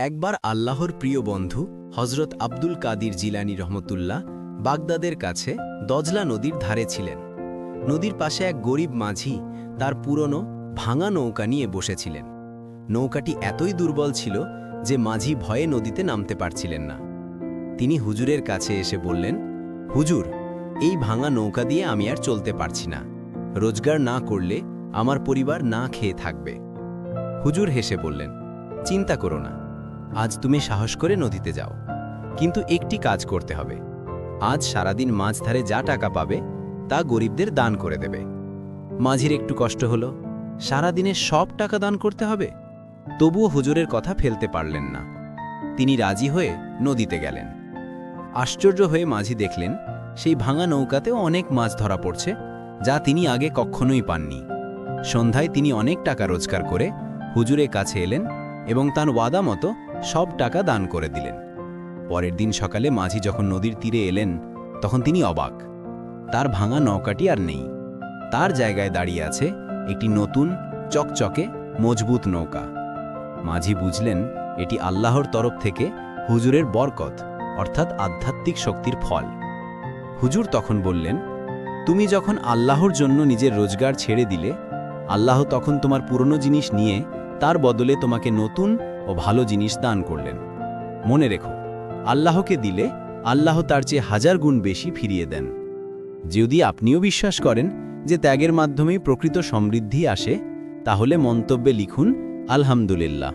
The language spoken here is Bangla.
একবার আল্লাহর প্রিয় বন্ধু হজরত আব্দুল কাদির জিলানী রহমতুল্লাহ বাগদাদের কাছে দজলা নদীর ধারে ছিলেন। নদীর পাশে এক গরিব মাঝি তার পুরনো ভাঙা নৌকা নিয়ে বসেছিলেন। নৌকাটি এতই দুর্বল ছিল যে মাঝি ভয়ে নদীতে নামতে পারছিলেন না। তিনি হুজুরের কাছে এসে বললেন, হুজুর, এই ভাঙা নৌকা দিয়ে আমি আর চলতে পারছি না। রোজগার না করলে আমার পরিবার না খেয়ে থাকবে। হুজুর হেসে বললেন, চিন্তা করো না, আজ তুমি সাহস করে নদীতে যাও, কিন্তু একটি কাজ করতে হবে। আজ সারাদিন মাছ ধরে যা টাকা পাবে তা গরিবদের দান করে দেবে। মাঝির একটু কষ্ট হলো, সারাদিনে সব টাকা দান করতে হবে। তবুও হুজুরের কথা ফেলতে পারলেন না। তিনি রাজি হয়ে নদীতে গেলেন। আশ্চর্য হয়ে মাঝি দেখলেন সেই ভাঙা নৌকাতেও অনেক মাছ ধরা পড়ছে, যা তিনি আগে কখনোই পাননি। সন্ধ্যায় তিনি অনেক টাকা রোজগার করে হুজুরের কাছে এলেন এবং তার ওয়াদা মতো সব টাকা দান করে দিলেন। পরের দিন সকালে মাঝি যখন নদীর তীরে এলেন, তখন তিনি অবাক। তার ভাঙা নৌকাটি আর নেই। তার জায়গায় দাঁড়িয়ে আছে একটি নতুন চকচকে মজবুত নৌকা। মাঝি বুঝলেন এটি আল্লাহর তরফ থেকে হুজুরের বরকত, অর্থাৎ আধ্যাত্মিক শক্তির ফল। হুজুর তখন বললেন, তুমি যখন আল্লাহর জন্য নিজের রোজগার ছেড়ে দিলে, আল্লাহ তখন তোমার পুরনো জিনিস নিয়ে তার বদলে তোমাকে নতুন ও ভালো জিনিস দান করলেন। মনে রেখো, আল্লাহকে দিলে আল্লাহ তার চেয়ে 1000 গুণ বেশি ফিরিয়ে দেন। যদি আপনিও বিশ্বাস করেন যে ত্যাগের মাধ্যমেই প্রকৃত সমৃদ্ধি আসে, তাহলে মন্তব্যে লিখুন আলহামদুলিল্লাহ।